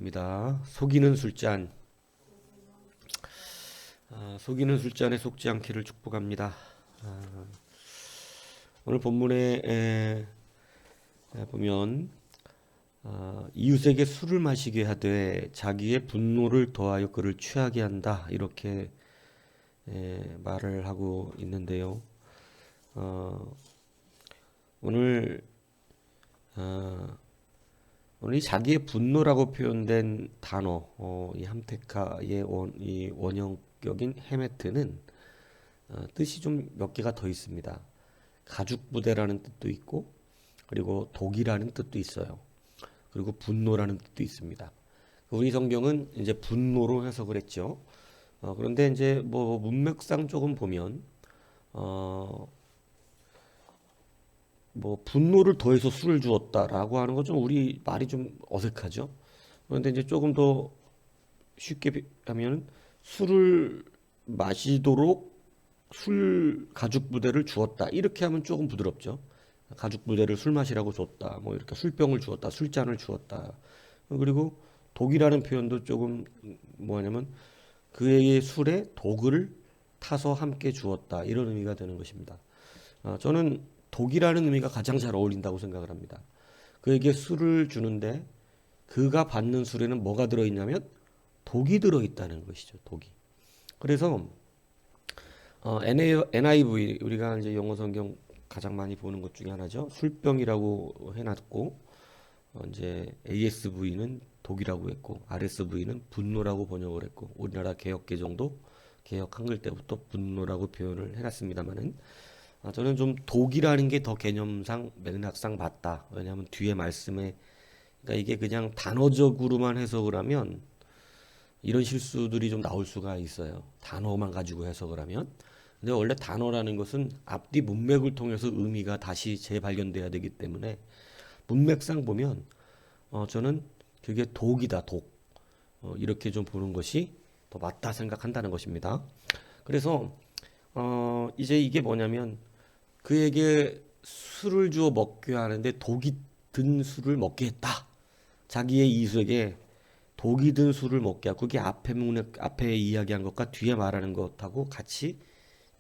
읽겠습니다. 속이는 술잔. 속이는 술잔에 속지 않기를 축복합니다. 오늘 본문에 보면 이웃에게 술을 마시게 하되 자기의 분노를 더하여 그를 취하게 한다, 이렇게 말을 하고 있는데요. 오늘 이 자기의 분노라고 표현된 단어, 이 함테카의 이 원형격인 헤메트는 뜻이 좀 몇 개가 더 있습니다. 가죽 부대라는 뜻도 있고, 그리고 독이라는 뜻도 있어요. 그리고 분노라는 뜻도 있습니다. 우리 성경은 이제 분노로 해석을 했죠. 그런데 이제 뭐 문맥상 조금 보면 뭐 분노를 더해서 술을 주었다라고 하는 거 좀 우리 말이 좀 어색하죠. 그런데 이제 조금 더 쉽게 하면 술을 마시도록 술 가죽 부대를 주었다, 이렇게 하면 조금 부드럽죠. 가죽 부대를 술 마시라고 줬다, 뭐 이렇게 술병을 주었다, 술잔을 주었다. 그리고 독이라는 표현도 조금 뭐냐면 그의 술에 독을 타서 함께 주었다, 이런 의미가 되는 것입니다. 저는 독이라는 의미가 가장 잘 어울린다고 생각을 합니다. 그에게 술을 주는데 그가 받는 술에는 뭐가 들어있냐면 독이 들어있다는 것이죠. 독이. 그래서 NIV, 우리가 이제 영어 성경 가장 많이 보는 것 중에 하나죠. 술병이라고 해놨고, 이제 ASV는 독이라고 했고, RSV는 분노라고 번역을 했고, 우리나라 개혁개정도 개혁 한글 때부터 분노라고 표현을 해놨습니다만은, 저는 좀 독이라는 게 더 개념상 맥락상 맞다. 왜냐하면 뒤에 말씀에, 그러니까 이게 그냥 단어적으로만 해석을 하면 이런 실수들이 좀 나올 수가 있어요. 단어만 가지고 해석을 하면. 근데 원래 단어라는 것은 앞뒤 문맥을 통해서 의미가 다시 재발견돼야 되기 때문에 문맥상 보면 저는 그게 독이다, 독. 이렇게 좀 보는 것이 더 맞다 생각한다는 것입니다. 그래서 이제 이게 뭐냐면 그에게 술을 주어 먹게 하는데 독이 든 술을 먹게 했다. 자기의 이웃에게 독이 든 술을 먹게 하고, 그게 앞에 이야기한 것과 뒤에 말하는 것하고 같이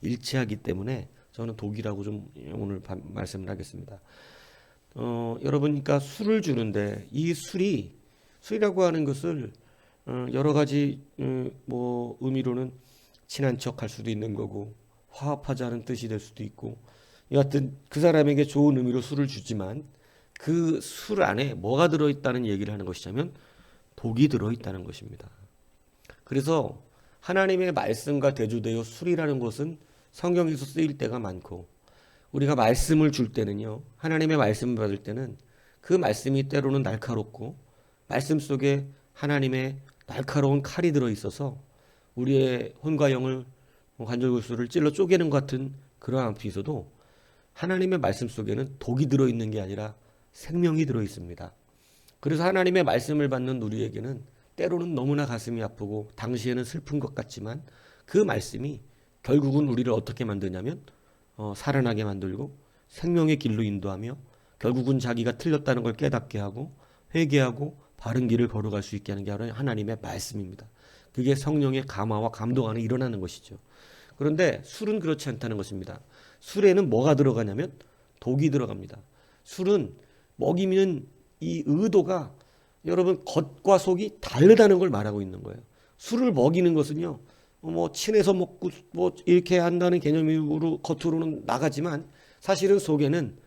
일치하기 때문에 저는 독이라고 좀 오늘 말씀을 하겠습니다. 여러분, 그러니까 술을 주는데 이 술이라고 하는 것을 여러 가지 뭐 의미로는 친한 척 할 수도 있는 거고, 화합하자는 뜻이 될 수도 있고, 여하튼 그 사람에게 좋은 의미로 술을 주지만 그 술 안에 뭐가 들어있다는 얘기를 하는 것이냐면 독이 들어있다는 것입니다. 그래서 하나님의 말씀과 대조되어 술이라는 것은 성경에서 쓰일 때가 많고, 우리가 말씀을 줄 때는요, 하나님의 말씀을 받을 때는 그 말씀이 때로는 날카롭고, 말씀 속에 하나님의 날카로운 칼이 들어있어서 우리의 혼과 영을, 관절골수를 찔러 쪼개는 것 같은 그러한 앞이 있어도 하나님의 말씀 속에는 독이 들어있는 게 아니라 생명이 들어있습니다. 그래서 하나님의 말씀을 받는 우리에게는 때로는 너무나 가슴이 아프고 당시에는 슬픈 것 같지만 그 말씀이 결국은 우리를 어떻게 만드냐면 살아나게 만들고 생명의 길로 인도하며 결국은 자기가 틀렸다는 걸 깨닫게 하고 회개하고 바른 길을 걸어갈 수 있게 하는 게 바로 하나님의 말씀입니다. 그게 성령의 감화와 감동 안에 일어나는 것이죠. 그런데 술은 그렇지 않다는 것입니다. 술에는 뭐가 들어가냐면 독이 들어갑니다. 술은 먹이면 이 의도가 여러분 겉과 속이 다르다는 걸 말하고 있는 거예요. 술을 먹이는 것은요, 뭐 친해서 먹고 뭐 이렇게 한다는 개념으로 겉으로는 나가지만 사실은 속에는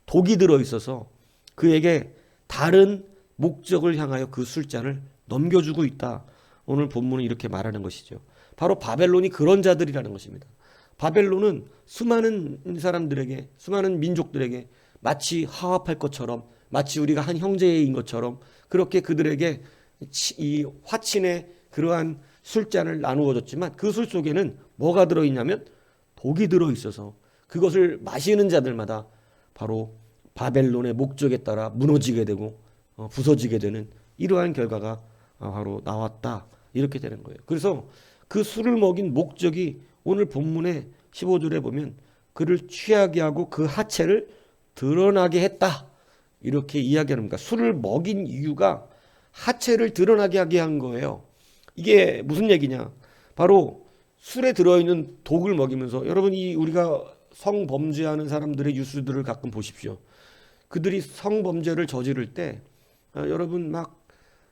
독이 들어 있어서 그에게 다른 목적을 향하여 그 술잔을 넘겨주고 있다. 오늘 본문은 이렇게 말하는 것이죠. 바로 바벨론이 그런 자들이라는 것입니다. 바벨론은 수많은 사람들에게, 수많은 민족들에게 마치 화합할 것처럼, 마치 우리가 한 형제인 것처럼 그렇게 그들에게 이 화친의 그러한 술잔을 나누어 줬지만 그 술 속에는 뭐가 들어있냐면 독이 들어있어서 그것을 마시는 자들마다 바로 바벨론의 목적에 따라 무너지게 되고 부서지게 되는 이러한 결과가 바로 나왔다, 이렇게 되는 거예요. 그래서 그 술을 먹인 목적이 오늘 본문의 15절에 보면 그를 취하게 하고 그 하체를 드러나게 했다, 이렇게 이야기합니다. 술을 먹인 이유가 하체를 드러나게 하게 한 거예요. 이게 무슨 얘기냐? 바로 술에 들어있는 독을 먹이면서, 여러분 이 우리가 성범죄하는 사람들의 뉴스들을 가끔 보십시오. 그들이 성범죄를 저지를 때 여러분 막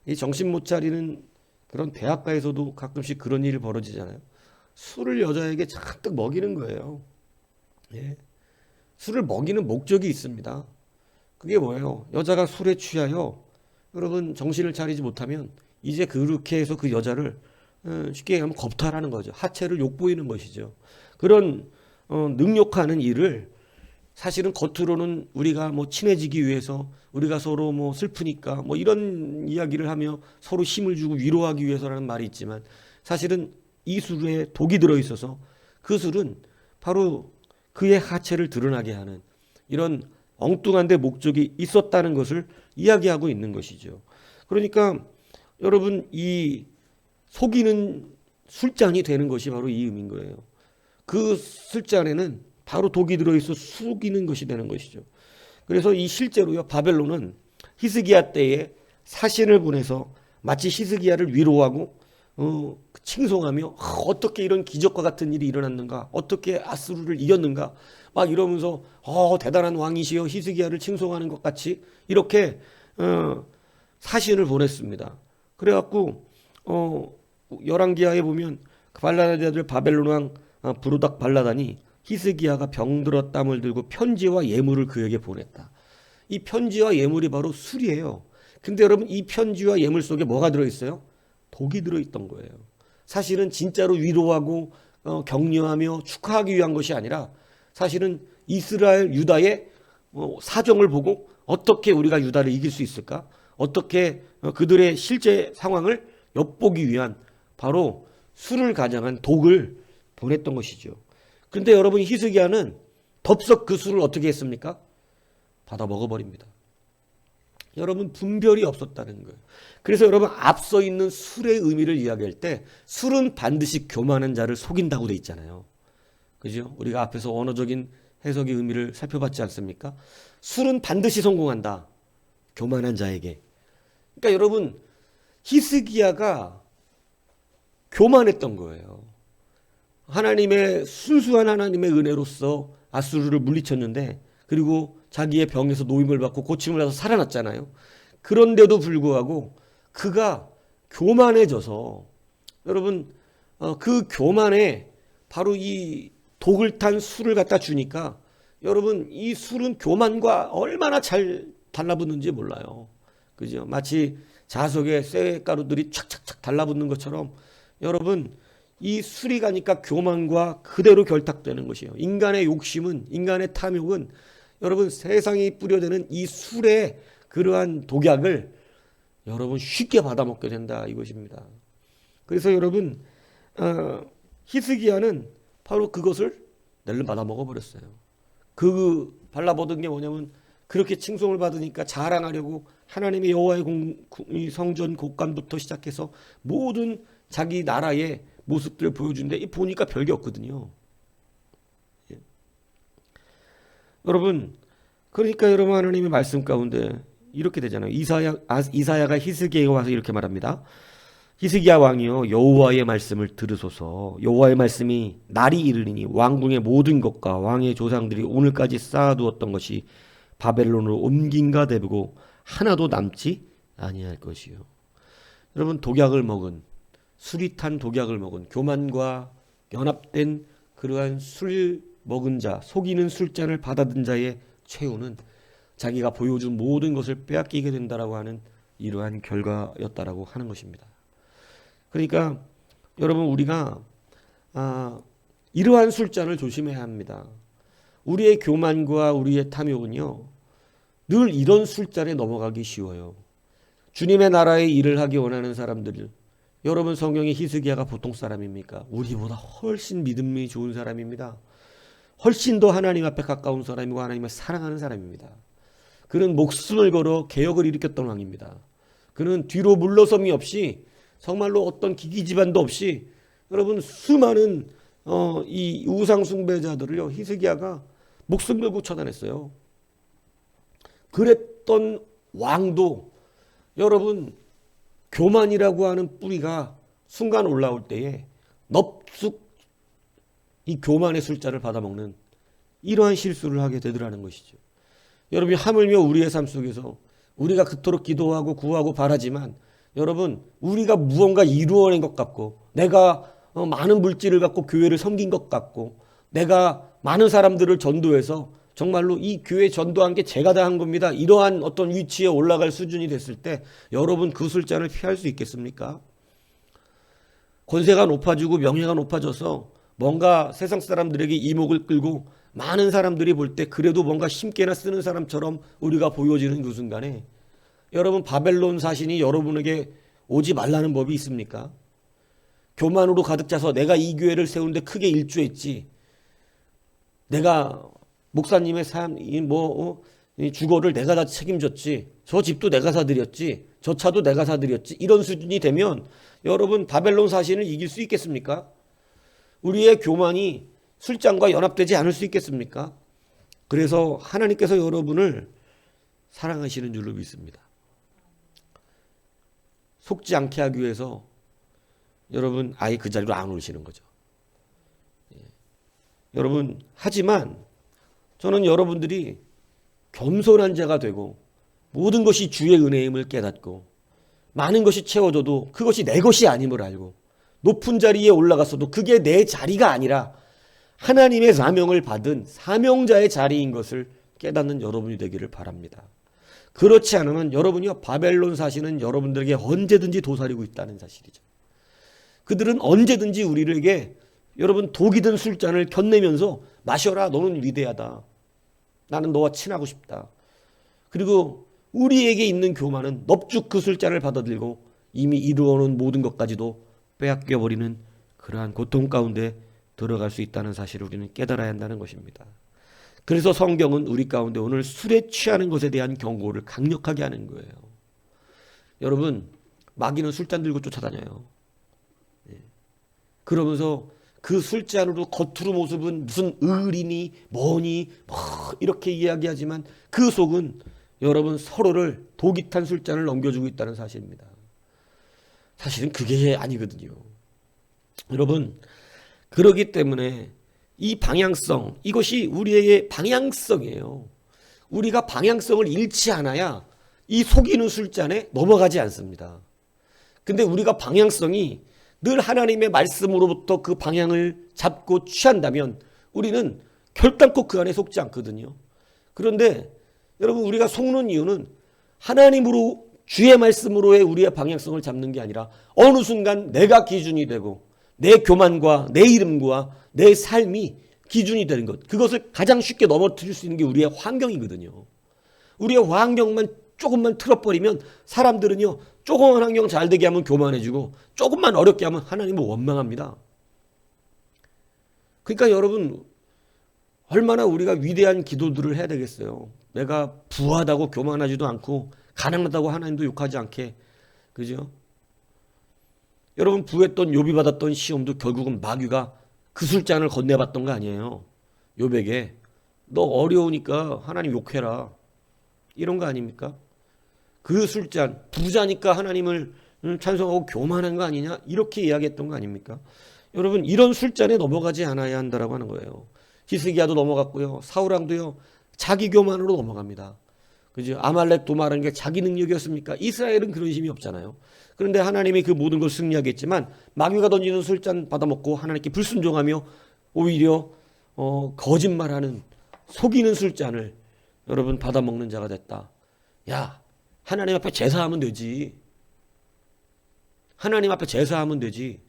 이 정신 못 차리는 그런 대학가에서도 가끔씩 그런 일이 벌어지잖아요. 술을 여자에게 잔뜩 먹이는 거예요. 예. 술을 먹이는 목적이 있습니다. 그게 뭐예요? 여자가 술에 취하여 여러분 정신을 차리지 못하면 이제 그렇게 해서 그 여자를 쉽게 얘기하면 겁탈하는 거죠. 하체를 욕보이는 것이죠. 그런 능욕하는 일을 사실은 겉으로는 우리가 뭐 친해지기 위해서, 우리가 서로 뭐 슬프니까 뭐 이런 이야기를 하며 서로 힘을 주고 위로하기 위해서라는 말이 있지만, 사실은 이 술에 독이 들어 있어서 그 술은 바로 그의 하체를 드러나게 하는 이런 엉뚱한 데 목적이 있었다는 것을 이야기하고 있는 것이죠. 그러니까 여러분 이 속이는 술잔이 되는 것이 바로 이 의미인 거예요. 그 술잔에는 바로 독이 들어있어 속이는 것이 되는 것이죠. 그래서 이 실제로요, 바벨론은 히스기야 때에 사신을 보내서 마치 히스기야를 위로하고 칭송하며 어떻게 이런 기적과 같은 일이 일어났는가, 어떻게 아수르를 이겼는가 막 이러면서 대단한 왕이시여 히스기야를 칭송하는 것 같이 이렇게 사신을 보냈습니다. 그래갖고 열왕기하에 보면 발라다들 바벨론 왕 부르닥 발라단이 히스기야가 병들어 땀을 들고 편지와 예물을 그에게 보냈다. 이 편지와 예물이 바로 술이에요. 근데 여러분 이 편지와 예물 속에 뭐가 들어있어요? 독이 들어있던 거예요. 사실은 진짜로 위로하고 격려하며 축하하기 위한 것이 아니라 사실은 이스라엘 유다의 사정을 보고 어떻게 우리가 유다를 이길 수 있을까? 어떻게 그들의 실제 상황을 엿보기 위한 바로 술을 가장한 독을 보냈던 것이죠. 근데 여러분 히스기야는 덥석 그 술을 어떻게 했습니까? 받아 먹어버립니다. 여러분 분별이 없었다는 거예요. 그래서 여러분 앞서 있는 술의 의미를 이야기할 때 술은 반드시 교만한 자를 속인다고 돼 있잖아요. 그죠? 우리가 앞에서 언어적인 해석의 의미를 살펴봤지 않습니까? 술은 반드시 성공한다. 교만한 자에게. 그러니까 여러분 히스기야가 교만했던 거예요. 하나님의 순수한 하나님의 은혜로서 아수르를 물리쳤는데, 그리고 자기의 병에서 노임을 받고 고침을 받아서 살아났잖아요. 그런데도 불구하고 그가 교만해져서 여러분 그 교만에 바로 이 독을 탄 술을 갖다 주니까 여러분 이 술은 교만과 얼마나 잘 달라붙는지 몰라요. 그죠? 마치 자석에 쇠가루들이 착착착 달라붙는 것처럼 여러분 이 술이 가니까 교만과 그대로 결탁되는 것이에요. 인간의 욕심은, 인간의 탐욕은 여러분 세상이 뿌려대는 이 술의 그러한 독약을 여러분 쉽게 받아먹게 된다 이것입니다. 그래서 여러분 히스기야는 바로 그것을 낼름 받아먹어 버렸어요. 그 발라보던 게 뭐냐면 그렇게 칭송을 받으니까 자랑하려고 하나님의 여호와의 성전 곡간부터 시작해서 모든 자기 나라의 모습들을 보여주는데 보니까 별게 없거든요. 예. 여러분 그러니까 여러분 하나님의 말씀 가운데 이렇게 되잖아요. 이사야가 히스기야에 와서 이렇게 말합니다. 히스기야 왕이여 여호와의 말씀을 들으소서. 여호와의 말씀이 날이 이르리니 왕궁의 모든 것과 왕의 조상들이 오늘까지 쌓아두었던 것이 바벨론으로 옮긴가 되고 하나도 남지 아니할 것이요. 여러분 독약을 먹은 술이 탄 독약을 먹은 교만과 연합된 그러한 술 먹은 자, 속이는 술잔을 받아든 자의 최후는 자기가 보여준 모든 것을 빼앗기게 된다라고 하는 이러한 결과였다라고 하는 것입니다. 그러니까 여러분 우리가 이러한 술잔을 조심해야 합니다. 우리의 교만과 우리의 탐욕은요 늘 이런 술잔에 넘어가기 쉬워요. 주님의 나라의 일을 하기 원하는 사람들, 여러분 성경의 히스기야가 보통 사람입니까? 우리보다 훨씬 믿음이 좋은 사람입니다. 훨씬 더 하나님 앞에 가까운 사람이고 하나님을 사랑하는 사람입니다. 그는 목숨을 걸어 개혁을 일으켰던 왕입니다. 그는 뒤로 물러섬이 없이 정말로 어떤 기기 집안도 없이 여러분 수많은 이 우상 숭배자들을요 히스기야가 목숨 걸고 처단했어요. 그랬던 왕도 여러분 교만이라고 하는 뿌리가 순간 올라올 때에 넙죽 이 교만의 술자를 받아먹는 이러한 실수를 하게 되더라는 것이죠. 여러분이 하물며 우리의 삶 속에서 우리가 그토록 기도하고 구하고 바라지만 여러분 우리가 무언가 이루어낸 것 같고 내가 많은 물질을 갖고 교회를 섬긴 것 같고 내가 많은 사람들을 전도해서 정말로 이 교회 전도한 게 제가 다 한 겁니다. 이러한 어떤 위치에 올라갈 수준이 됐을 때 여러분 그 술잔을 피할 수 있겠습니까? 권세가 높아지고 명예가 높아져서 뭔가 세상 사람들에게 이목을 끌고 많은 사람들이 볼 때 그래도 뭔가 힘께나 쓰는 사람처럼 우리가 보여지는 그 순간에 여러분 바벨론 사신이 여러분에게 오지 말라는 법이 있습니까? 교만으로 가득 차서 내가 이 교회를 세우는데 크게 일조했지. 내가 목사님의 주거를 내가 다 책임졌지. 저 집도 내가 사드렸지. 저 차도 내가 사드렸지. 이런 수준이 되면 여러분 바벨론 사신을 이길 수 있겠습니까? 우리의 교만이 술잔과 연합되지 않을 수 있겠습니까? 그래서 하나님께서 여러분을 사랑하시는 줄로 믿습니다. 속지 않게 하기 위해서 여러분 아예 그 자리로 안 오시는 거죠. 여러분 하지만 저는 여러분들이 겸손한 자가 되고 모든 것이 주의 은혜임을 깨닫고 많은 것이 채워져도 그것이 내 것이 아님을 알고 높은 자리에 올라갔어도 그게 내 자리가 아니라 하나님의 사명을 받은 사명자의 자리인 것을 깨닫는 여러분이 되기를 바랍니다. 그렇지 않으면 여러분이요 바벨론 사시는 여러분들에게 언제든지 도사리고 있다는 사실이죠. 그들은 언제든지 우리에게 여러분 독이 든 술잔을 견내면서 마셔라 너는 위대하다. 나는 너와 친하고 싶다. 그리고 우리에게 있는 교만은 넙죽 그 술잔을 받아들고 이미 이루어놓은 모든 것까지도 빼앗겨버리는 그러한 고통 가운데 들어갈 수 있다는 사실을 우리는 깨달아야 한다는 것입니다. 그래서 성경은 우리 가운데 오늘 술에 취하는 것에 대한 경고를 강력하게 하는 거예요. 여러분 마귀는 술잔 들고 쫓아다녀요. 그러면서 그 술잔으로 겉으로 모습은 무슨 의리니 뭐니 뭐 이렇게 이야기하지만 그 속은 여러분 서로를 독이 탄 술잔을 넘겨주고 있다는 사실입니다. 사실은 그게 아니거든요. 여러분 그러기 때문에 이 방향성 이것이 우리의 방향성이에요. 우리가 방향성을 잃지 않아야 이 속이는 술잔에 넘어가지 않습니다. 근데 우리가 방향성이 늘 하나님의 말씀으로부터 그 방향을 잡고 취한다면 우리는 결단코 그 안에 속지 않거든요. 그런데 여러분 우리가 속는 이유는 하나님으로 주의 말씀으로의 우리의 방향성을 잡는 게 아니라 어느 순간 내가 기준이 되고 내 교만과 내 이름과 내 삶이 기준이 되는 것 그것을 가장 쉽게 넘어뜨릴 수 있는 게 우리의 환경이거든요. 우리의 환경만 조금만 틀어버리면 사람들은요 조그만 환경 잘 되게 하면 교만해지고 조금만 어렵게 하면 하나님을 원망합니다. 그러니까 여러분 얼마나 우리가 위대한 기도들을 해야 되겠어요. 내가 부하다고 교만하지도 않고 가난하다고 하나님도 욕하지 않게 그죠? 여러분 부했던 욥이 받았던 시험도 결국은 마귀가 그 술잔을 건네봤던 거 아니에요. 욥에게 너 어려우니까 하나님 욕해라 이런 거 아닙니까? 그 술잔 부자니까 하나님을 찬송하고 교만한 거 아니냐 이렇게 이야기했던 거 아닙니까? 여러분 이런 술잔에 넘어가지 않아야 한다라고 하는 거예요. 히스기야도 넘어갔고요. 사울왕도요 자기 교만으로 넘어갑니다. 그죠? 아말렉도 말하는 게 자기 능력이었습니까? 이스라엘은 그런 힘이 없잖아요. 그런데 하나님이 그 모든 걸 승리하겠지만 마귀가 던지는 술잔 받아먹고 하나님께 불순종하며 오히려 거짓말하는 속이는 술잔을 여러분 받아먹는 자가 됐다. 야 하나님 앞에 제사하면 되지. 하나님 앞에 제사하면 되지.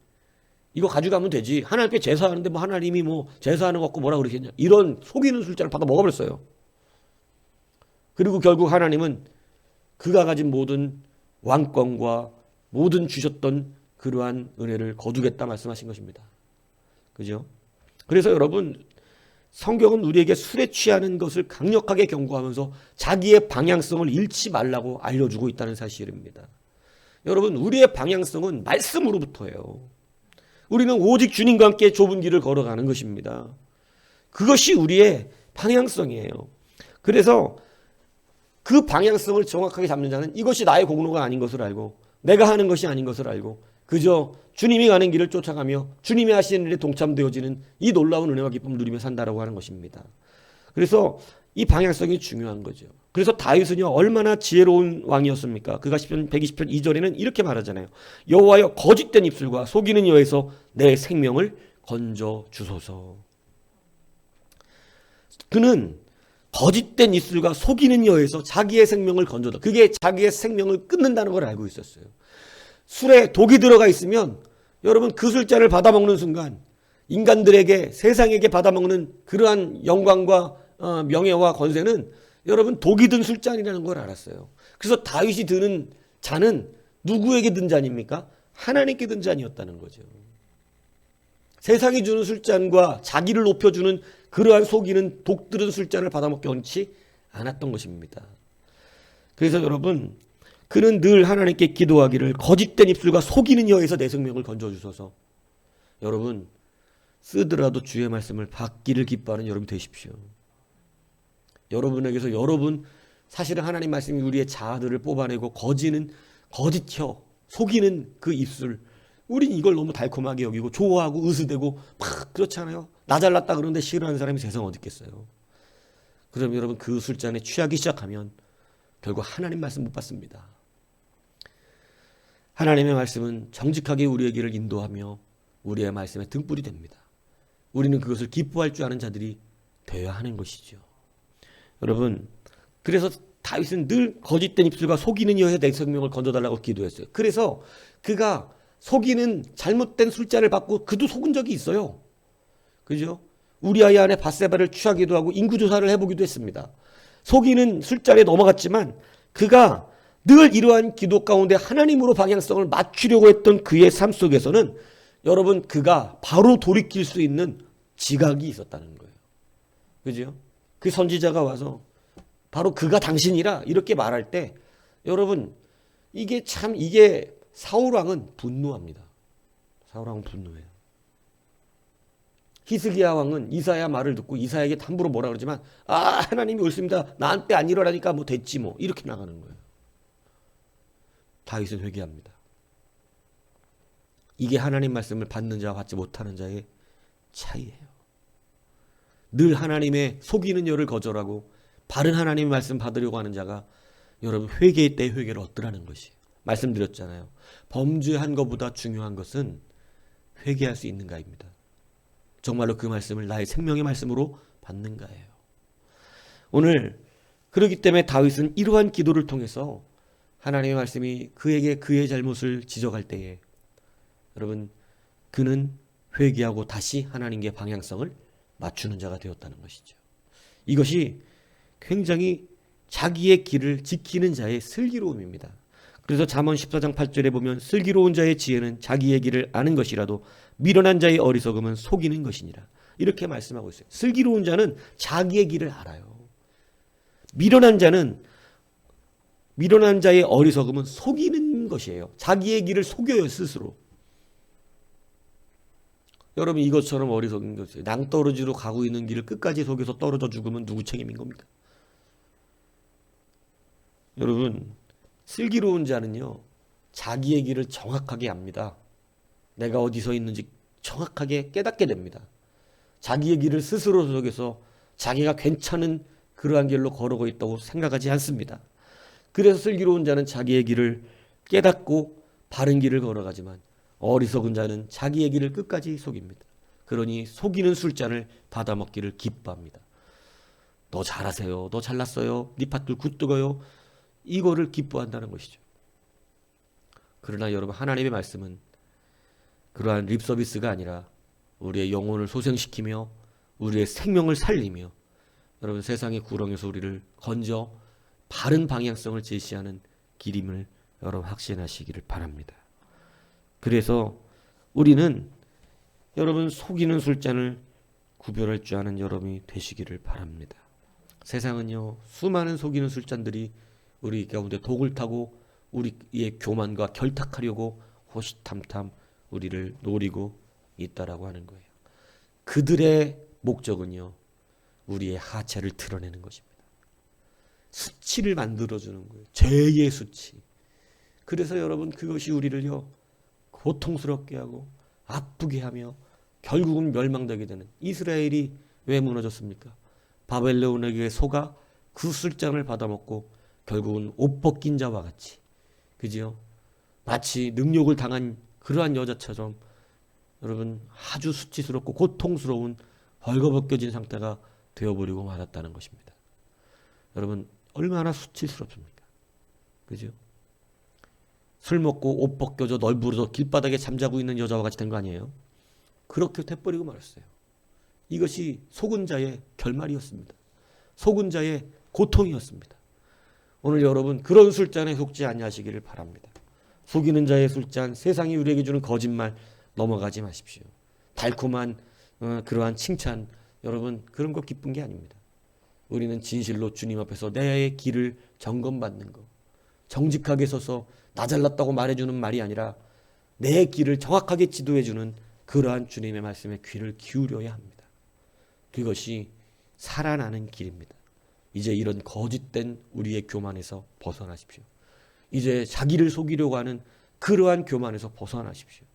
이거 가져가면 되지. 하나님 앞에 제사하는데 뭐 하나님이 뭐 제사하는 것 같고 뭐라 그러겠냐. 이런 속이는 술잔을 받아 먹어버렸어요. 그리고 결국 하나님은 그가 가진 모든 왕권과 모든 주셨던 그러한 은혜를 거두겠다 말씀하신 것입니다. 그죠? 그래서 여러분 성경은 우리에게 술에 취하는 것을 강력하게 경고하면서 자기의 방향성을 잃지 말라고 알려주고 있다는 사실입니다. 여러분 우리의 방향성은 말씀으로부터예요. 우리는 오직 주님과 함께 좁은 길을 걸어가는 것입니다. 그것이 우리의 방향성이에요. 그래서 그 방향성을 정확하게 잡는 자는 이것이 나의 공로가 아닌 것을 알고 내가 하는 것이 아닌 것을 알고 그저 주님이 가는 길을 쫓아가며 주님이 하시는 일에 동참되어지는 이 놀라운 은혜와 기쁨을 누리며 산다라고 하는 것입니다. 그래서 이 방향성이 중요한 거죠. 그래서 다윗은요 얼마나 지혜로운 왕이었습니까? 그가 시편 120편 2절에는 이렇게 말하잖아요. 여호와여 거짓된 입술과 속이는 여에서 내 생명을 건져 주소서. 그는 거짓된 입술과 속이는 여에서 자기의 생명을 건져다. 그게 자기의 생명을 끊는다는 걸 알고 있었어요. 술에 독이 들어가 있으면 여러분 그 술잔을 받아먹는 순간 인간들에게 세상에게 받아먹는 그러한 영광과 명예와 권세는 여러분 독이 든 술잔이라는 걸 알았어요. 그래서 다윗이 드는 잔은 누구에게 든 잔입니까? 하나님께 든 잔이었다는 거죠. 세상이 주는 술잔과 자기를 높여주는 그러한 속이는 독 들은 술잔을 받아먹기 원치 않았던 것입니다. 그래서 여러분 그는 늘 하나님께 기도하기를 거짓된 입술과 속이는 여에서 내 생명을 건져주소서. 여러분 쓰더라도 주의 말씀을 받기를 기뻐하는 여러분이 되십시오. 여러분에게서 여러분 사실은 하나님 말씀이 우리의 자아들을 뽑아내고 거짓혀 속이는 그 입술, 우린 이걸 너무 달콤하게 여기고 좋아하고 으스대고 막 그렇잖아요. 나 잘났다 그러는데 싫어하는 사람이 세상 어디 있겠어요. 그럼 여러분 그 술잔에 취하기 시작하면 결국 하나님 말씀 못 받습니다. 하나님의 말씀은 정직하게 우리의 길을 인도하며 우리의 말씀에 등불이 됩니다. 우리는 그것을 기뻐할 줄 아는 자들이 되어야 하는 것이죠. 여러분 그래서 다윗은 늘 거짓된 입술과 속이는 여에서 내 생명을 건져달라고 기도했어요. 그래서 그가 속이는 잘못된 술잔을 받고 그도 속은 적이 있어요. 그죠? 우리아의 아내 밧세바를 취하기도 하고 인구조사를 해보기도 했습니다. 속이는 술잔에 넘어갔지만 그가 늘 이러한 기도 가운데 하나님으로 방향성을 맞추려고 했던 그의 삶 속에서는 여러분 그가 바로 돌이킬 수 있는 지각이 있었다는 거예요. 그죠? 그 선지자가 와서 바로 그가 당신이라 이렇게 말할 때 여러분 이게 사울왕은 분노합니다. 사울왕은 분노해요. 히스기야 왕은 이사야 말을 듣고 이사야에게 함부로 뭐라 그러지만 하나님이 옳습니다. 나한테 안 일어나니까 뭐 됐지 뭐 이렇게 나가는 거예요. 다윗은 회개합니다. 이게 하나님 말씀을 받는 자와 받지 못하는 자의 차이예요. 늘 하나님의 속이는 여를 거절하고 바른 하나님의 말씀 받으려고 하는 자가 여러분 회개의 때 회개를 얻으라는 것이에요. 말씀드렸잖아요. 범죄한 것보다 중요한 것은 회개할 수 있는가입니다. 정말로 그 말씀을 나의 생명의 말씀으로 받는가예요. 오늘 그렇기 때문에 다윗은 이러한 기도를 통해서 하나님의 말씀이 그에게 그의 잘못을 지적할 때에 여러분 그는 회개하고 다시 하나님께 방향성을 맞추는 자가 되었다는 것이죠. 이것이 굉장히 자기의 길을 지키는 자의 슬기로움입니다. 그래서 잠언 14장 8절에 보면 슬기로운 자의 지혜는 자기의 길을 아는 것이라도 미련한 자의 어리석음은 속이는 것이니라. 이렇게 말씀하고 있어요. 슬기로운 자는 자기의 길을 알아요. 미련한 자의 어리석음은 속이는 것이에요. 자기의 길을 속여요 스스로. 여러분 이것처럼 어리석은 것이에요. 낭떠러지로 가고 있는 길을 끝까지 속여서 떨어져 죽으면 누구 책임인 겁니까? 여러분 슬기로운 자는요 자기의 길을 정확하게 압니다. 내가 어디서 있는지 정확하게 깨닫게 됩니다. 자기의 길을 스스로 속여서 자기가 괜찮은 그러한 길로 걸어가고 있다고 생각하지 않습니다. 그래서 슬기로운 자는 자기의 길을 깨닫고 바른 길을 걸어가지만 어리석은 자는 자기의 길을 끝까지 속입니다. 그러니 속이는 술잔을 받아먹기를 기뻐합니다. 너 잘하세요. 너 잘났어요. 네 팥들 굿뜨거요. 이거를 기뻐한다는 것이죠. 그러나 여러분 하나님의 말씀은 그러한 립서비스가 아니라 우리의 영혼을 소생시키며 우리의 생명을 살리며 여러분 세상의 구렁에서 우리를 건져 바른 방향성을 제시하는 길임을 여러분 확신하시기를 바랍니다. 그래서 우리는 여러분 속이는 술잔을 구별할 줄 아는 여러분이 되시기를 바랍니다. 세상은요 수많은 속이는 술잔들이 우리 가운데 독을 타고 우리의 교만과 결탁하려고 호시탐탐 우리를 노리고 있다라고 하는 거예요. 그들의 목적은요 우리의 하체를 드러내는 것입니다. 수치를 만들어주는 거예요. 죄의 수치. 그래서 여러분 그것이 우리를요 고통스럽게 하고 아프게 하며 결국은 멸망되게 되는, 이스라엘이 왜 무너졌습니까? 바벨론에게 속아 그 술잔을 받아먹고 결국은 옷 벗긴 자와 같이, 그지요? 마치 능욕을 당한 그러한 여자처럼 여러분 아주 수치스럽고 고통스러운 벌거벗겨진 상태가 되어버리고 말았다는 것입니다. 여러분 얼마나 수치스럽습니까? 그죠? 술 먹고 옷 벗겨져 널브러져 길바닥에 잠자고 있는 여자와 같이 된 거 아니에요? 그렇게 돼버리고 말았어요. 이것이 속은 자의 결말이었습니다. 속은 자의 고통이었습니다. 오늘 여러분 그런 술잔에 속지 아니하시기를 바랍니다. 속이는 자의 술잔, 세상이 우리에게 주는 거짓말 넘어가지 마십시오. 달콤한 그러한 칭찬, 여러분 그런 거 기쁜 게 아닙니다. 우리는 진실로 주님 앞에서 내 길을 점검받는 거, 정직하게 서서 나 잘났다고 말해주는 말이 아니라 내 길을 정확하게 지도해주는 그러한 주님의 말씀에 귀를 기울여야 합니다. 그것이 살아나는 길입니다. 이제 이런 거짓된 우리의 교만에서 벗어나십시오. 이제 자기를 속이려고 하는 그러한 교만에서 벗어나십시오.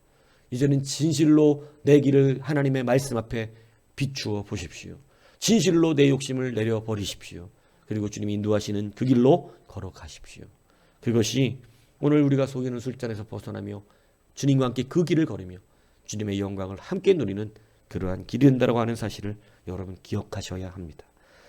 이제는 진실로 내 길을 하나님의 말씀 앞에 비추어 보십시오. 진실로 내 욕심을 내려버리십시오. 그리고 주님이 인도하시는 그 길로 걸어가십시오. 그것이 오늘 우리가 속이는 술잔에서 벗어나며 주님과 함께 그 길을 걸으며 주님의 영광을 함께 누리는 그러한 길이 된다고 하는 사실을 여러분 기억하셔야 합니다.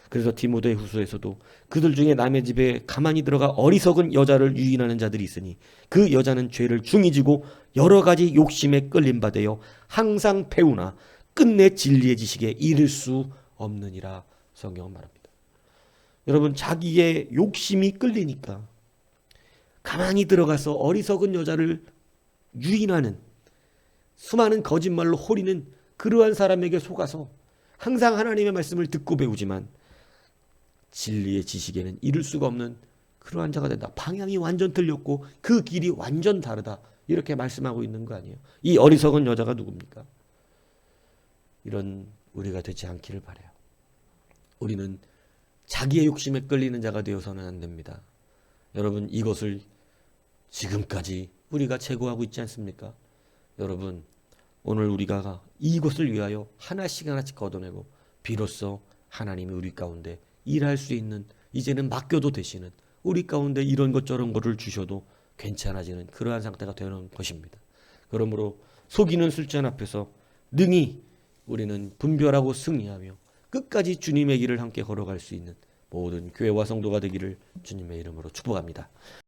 그래서 디모데 후서에서도 그들 중에 남의 집에 가만히 들어가 어리석은 여자를 유인하는 자들이 있으니 그 여자는 죄를 중히 지고 여러 가지 욕심에 끌림바 되어 항상 배우나 끝내 진리의 지식에 이를 수 없느니라 성경은 말합니다. 여러분 자기의 욕심이 끌리니까 가만히 들어가서 어리석은 여자를 유인하는, 수많은 거짓말로 호리는 그러한 사람에게 속아서 항상 하나님의 말씀을 듣고 배우지만 진리의 지식에는 이를 수가 없는 그러한 자가 된다. 방향이 완전 틀렸고 그 길이 완전 다르다. 이렇게 말씀하고 있는 거 아니에요. 이 어리석은 여자가 누굽니까? 이런 우리가 되지 않기를 바라요. 우리는 자기의 욕심에 끌리는 자가 되어서는 안 됩니다. 여러분 이것을 지금까지 우리가 제고하고 있지 않습니까? 여러분 오늘 우리가 이것을 위하여 하나씩 하나씩 걷어내고 비로소 하나님이 우리 가운데 일할 수 있는, 이제는 맡겨도 되시는, 우리 가운데 이런 것 저런 것을 주셔도 괜찮아지는 그러한 상태가 되는 것입니다. 그러므로 속이는 술잔 앞에서 능히 우리는 분별하고 승리하며 끝까지 주님의 길을 함께 걸어갈 수 있는 모든 교회와 성도가 되기를 주님의 이름으로 축복합니다.